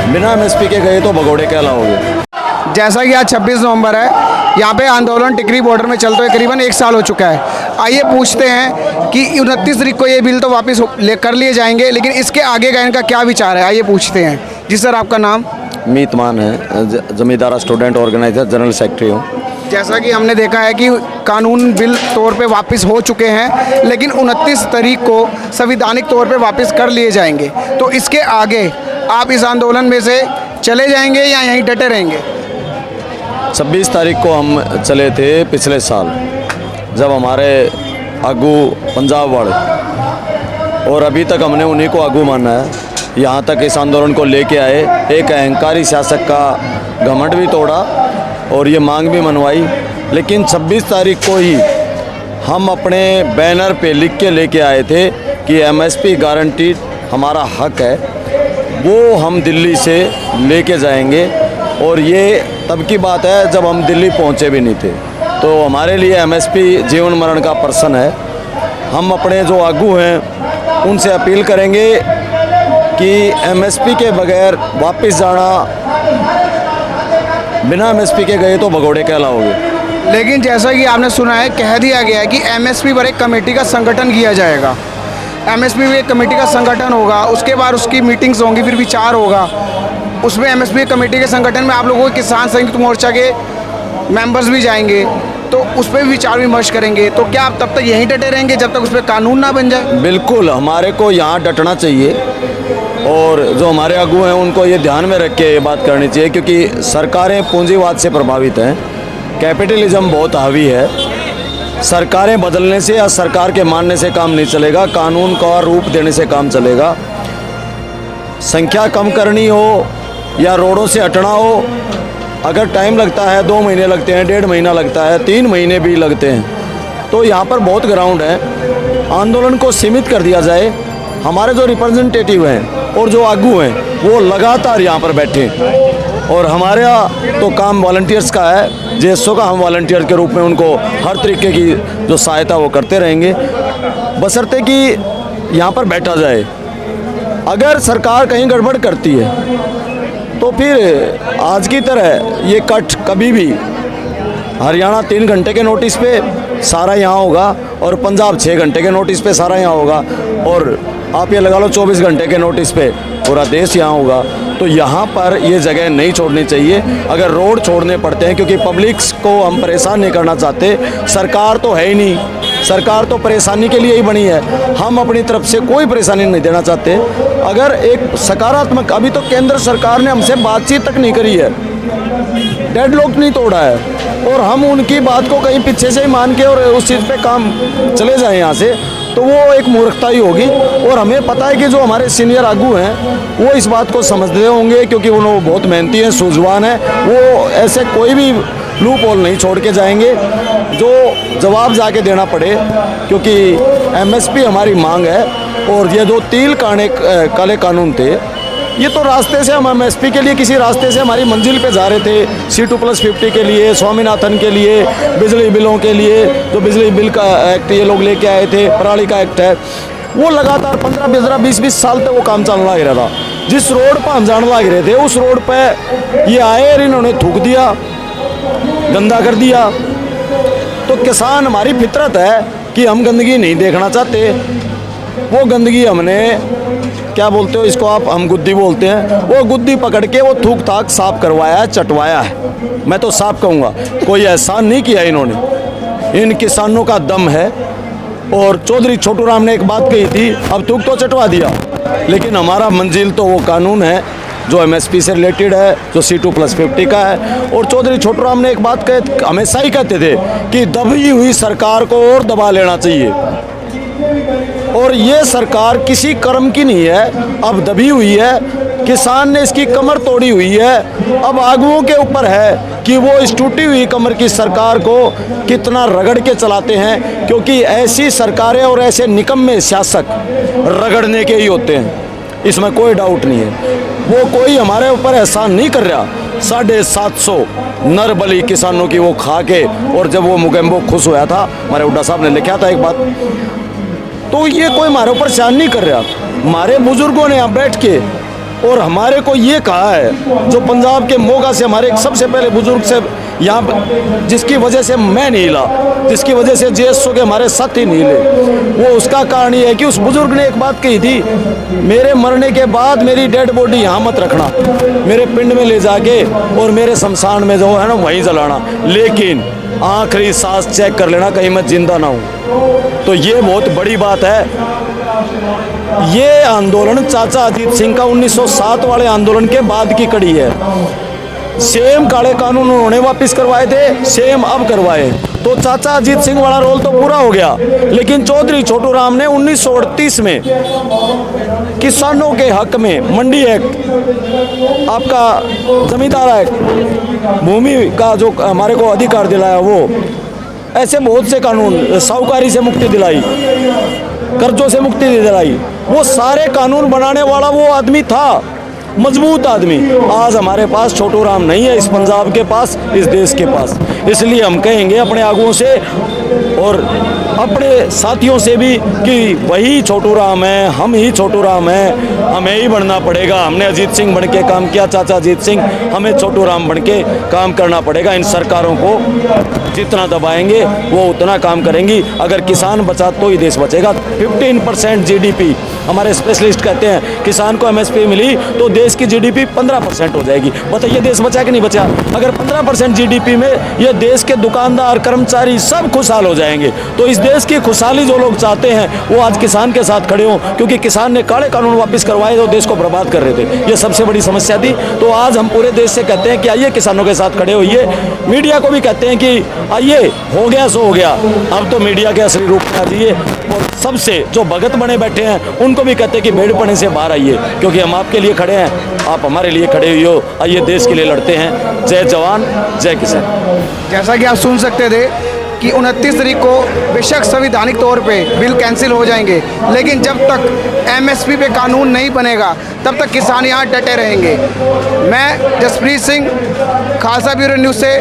बिना एमएसपी के गए तो भगोड़े कहलाओगे। जैसा कि आज 26 नवंबर है, यहाँ पे आंदोलन टिकरी बॉर्डर में चलते हुए करीबन 1 साल हो चुका है। आइए पूछते हैं कि 29 तारीख को ये बिल तो वापस कर लिए जाएंगे, लेकिन इसके आगे का इनका क्या विचार है, आइए पूछते हैं। जी सर, आपका नाम? मीत मान है, जमींदारा स्टूडेंट ऑर्गेनाइजर, जनरल सेक्रेटरी हूँ। जैसा कि हमने देखा है कि कानून बिल तौर पे वापस हो चुके हैं, लेकिन 29 तारीख को संवैधानिक तौर पे वापस कर लिए जाएंगे, तो इसके आगे आप इस आंदोलन में से चले जाएंगे या यहीं डटे रहेंगे? 26 तारीख को हम चले थे पिछले साल, जब हमारे आगू पंजाब वाले, और अभी तक हमने उन्हीं को आगू माना है। यहाँ तक इस आंदोलन को लेके आए, एक अहंकारी शासक का घमंड भी तोड़ा और ये मांग भी मनवाई। लेकिन 26 तारीख को ही हम अपने बैनर पे लिख के लेके आए थे कि एमएसपी गारंटीड हमारा हक है, वो हम दिल्ली से लेके जाएंगे। और ये तब की बात है जब हम दिल्ली पहुँचे भी नहीं थे। तो हमारे लिए एमएसपी जीवन मरण का प्रश्न है। हम अपने जो आगू हैं उनसे अपील करेंगे कि एमएसपी के बगैर वापस जाना, बिना एमएसपी के गए तो भगोड़े कहलाओगे। लेकिन जैसा कि आपने सुना है, कह दिया गया है कि एमएसपी पर एक कमेटी का संगठन किया जाएगा। एमएसपी भी एक कमेटी का संगठन होगा, उसके बाद उसकी मीटिंग्स होंगी, फिर विचार होगा। उसमें एमएसपी कमेटी के संगठन में आप लोगों के किसान संयुक्त मोर्चा के मेंबर्स भी जाएंगे, तो उस पर भी विचार विमर्श करेंगे। तो क्या आप तब तक यहीं डटे रहेंगे जब तक उस पर कानून ना बन जाए? बिल्कुल, हमारे को यहाँ डटना चाहिए और जो हमारे आगू हैं उनको ये ध्यान में रख के ये बात करनी चाहिए, क्योंकि सरकारें पूंजीवाद से प्रभावित हैं, कैपिटलिज्म बहुत हावी है। सरकारें बदलने से या सरकार के मानने से काम नहीं चलेगा, कानून का रूप देने से काम चलेगा। संख्या कम करनी हो या रोडों से हटना हो, अगर टाइम लगता है 2 महीने लगते हैं, 1.5 महीना लगता है, 3 महीने भी लगते हैं, तो यहाँ पर बहुत ग्राउंड है। आंदोलन को सीमित कर दिया जाए। हमारे जो रिप्रेजेंटेटिव हैं और जो आगू हैं वो लगातार यहाँ पर बैठे, और हमारा तो काम वॉलंटियर्स का है। जेएसओ का हम वॉलंटियर के रूप में उनको हर तरीके की जो सहायता वो करते रहेंगे, बशर्ते कि यहाँ पर बैठा जाए। अगर सरकार कहीं गड़बड़ करती है तो फिर आज की तरह ये कट कभी भी हरियाणा 3 घंटे के नोटिस पे सारा यहाँ होगा, और पंजाब 6 घंटे के नोटिस पे सारा यहाँ होगा, और आप ये लगा लो 24 घंटे के नोटिस पे पूरा देश यहाँ होगा। तो यहाँ पर ये जगह नहीं छोड़नी चाहिए। अगर रोड छोड़ने पड़ते हैं, क्योंकि पब्लिक्स को हम परेशान नहीं करना चाहते, सरकार तो है ही नहीं, सरकार तो परेशानी के लिए ही बनी है। हम अपनी तरफ से कोई परेशानी नहीं देना चाहते। अगर एक सकारात्मक, अभी तो केंद्र सरकार ने हमसे बातचीत तक नहीं करी है, डेडलॉक नहीं तोड़ा है, और हम उनकी बात को कहीं पीछे से ही मान के और उस चीज़ पे काम चले जाएं यहाँ से, तो वो एक मूर्खता ही होगी। और हमें पता है कि जो हमारे सीनियर आगू हैं वो इस बात को समझते होंगे, क्योंकि वो बहुत मेहनती हैं, सूझवान हैं। वो ऐसे कोई भी लूप होल नहीं छोड़ के जाएंगे जो जवाब जाके देना पड़े, क्योंकि एमएसपी हमारी मांग है। और ये जो तील काले कानून थे, ये तो रास्ते से हम एमएसपी के लिए किसी रास्ते से हमारी मंजिल पे जा रहे थे। C2+50 के लिए, स्वामीनाथन के लिए, बिजली बिलों के लिए, जो बिजली बिल का एक्ट ये लोग लेके आए थे, पराली का एक्ट है, वो लगातार 15-20 साल तक वो काम चलना लग रहा था। जिस रोड पर हम जाने लग रहे थे, उस रोड पर ये आए और इन्होंने थूक दिया, गंदा कर दिया। तो किसान, हमारी फितरत है कि हम गंदगी नहीं देखना चाहते। वो गंदगी हमने, क्या बोलते हो इसको आप, हम गुद्दी बोलते हैं, वो गुद्दी पकड़ के वो थूक थाक साफ करवाया है, चटवाया है। मैं तो साफ कहूँगा, कोई एहसान नहीं किया इन्होंने। इन किसानों का दम है। और चौधरी छोटू राम ने एक बात कही थी, अब थूक तो चटवा दिया, लेकिन हमारा मंजिल तो वो कानून है जो एमएसपी से रिलेटेड है, जो C2+50 का है। और चौधरी छोटू राम ने एक बात हमेशा ही कहते थे कि दबी हुई सरकार को और दबा लेना चाहिए, और ये सरकार किसी कर्म की नहीं है, अब दबी हुई है। किसान ने इसकी कमर तोड़ी हुई है। अब आगुओं के ऊपर है कि वो इस टूटी हुई कमर की सरकार को कितना रगड़ के चलाते हैं, क्योंकि ऐसी सरकारें और ऐसे निकम्मे शासक रगड़ने के ही होते हैं, इसमें कोई डाउट नहीं है। वो कोई हमारे ऊपर एहसान नहीं कर रहा। 750 नर बलि किसानों की वो खा के, और जब वो मुकेम्बो खुश हुआ था, हमारे हुड्डा साहब ने लिखा था एक बात, तो ये कोई हमारे ऊपर एहसान नहीं कर रहा। हमारे बुजुर्गों ने यहाँ बैठ के और हमारे को ये कहा है, जो पंजाब के मोगा से हमारे एक सबसे पहले बुजुर्ग से यहाँ पर, जिसकी वजह से मैं नहीं हिला, जिसकी वजह से JSO के हमारे साथी नहीं हिले, वो उसका कारण ये है कि उस बुजुर्ग ने एक बात कही थी, मेरे मरने के बाद मेरी डेड बॉडी यहाँ मत रखना, मेरे पिंड में ले जाके और मेरे शमशान में जो है ना वहीं जलाना, लेकिन आखिरी सांस चेक कर लेना कहीं मैं जिंदा ना हूँ। तो ये बहुत बड़ी बात है। ये आंदोलन चाचा अजीत सिंह का 1907 वाले आंदोलन के बाद की कड़ी है। सेम काले कानून उन्होंने वापस करवाए थे, सेम अब करवाए, तो चाचा अजीत सिंह वाला रोल तो पूरा हो गया। लेकिन चौधरी छोटू राम ने 1938 में किसानों के हक में मंडी एक्ट, आपका जमींदार एक्ट, भूमि का जो हमारे को अधिकार दिलाया, वो ऐसे बहुत से कानून, साहूकारी से मुक्ति दिलाई, कर्जों से मुक्ति दिलाई, वो सारे कानून बनाने वाला वो आदमी था, मजबूत आदमी। आज हमारे पास छोटू राम नहीं है, इस पंजाब के पास, इस देश के पास। इसलिए हम कहेंगे अपने आगुओं से और अपने साथियों से भी कि वही छोटू राम है, हम ही छोटू राम हैं, हमें ही बनना पड़ेगा। हमने अजीत सिंह बन के काम किया, चाचा अजीत सिंह, हमें छोटू राम बन के काम करना पड़ेगा। इन सरकारों को जितना दबाएंगे वो उतना काम करेंगी। अगर किसान बचा तो ही देश बचेगा। 15% GDP, हमारे स्पेशलिस्ट कहते हैं किसान को MSP मिली तो देश की GDP 15% हो जाएगी। बताइए देश बचा कि नहीं बचा? अगर 15% GDP में ये देश के दुकानदार, कर्मचारी सब खुशहाल हो जाएंगे, तो इस देश की खुशहाली जो लोग चाहते हैं वो आज किसान के साथ खड़े हों, क्योंकि किसान ने काले कानून वापस करवाए तो देश को बर्बाद कर रहे थे। ये सबसे बड़ी समस्या थी। तो आज हम पूरे देश से कहते हैं कि आइए किसानों के साथ खड़े होइए। मीडिया को भी कहते हैं कि आइए, हो गया सो हो गया, अब तो मीडिया के असली रूप में आ जाइए। और सबसे जो भगत बने बैठे हैं उनको भी कहते हैं कि भेड़पने से बाहर आइए, क्योंकि हम आपके लिए खड़े हैं, आप हमारे लिए खड़े हुए हो। आइए देश के लिए लड़ते हैं। जय जवान, जय किसान। जैसा कि आप सुन सकते थे कि 29 तारीख को बेशक संवैधानिक तौर पे बिल कैंसिल हो जाएंगे, लेकिन जब तक MSP पे कानून नहीं बनेगा तब तक किसान यहाँ डटे रहेंगे। मैं जसप्रीत सिंह, खालसा ब्यूरो न्यूज़ से।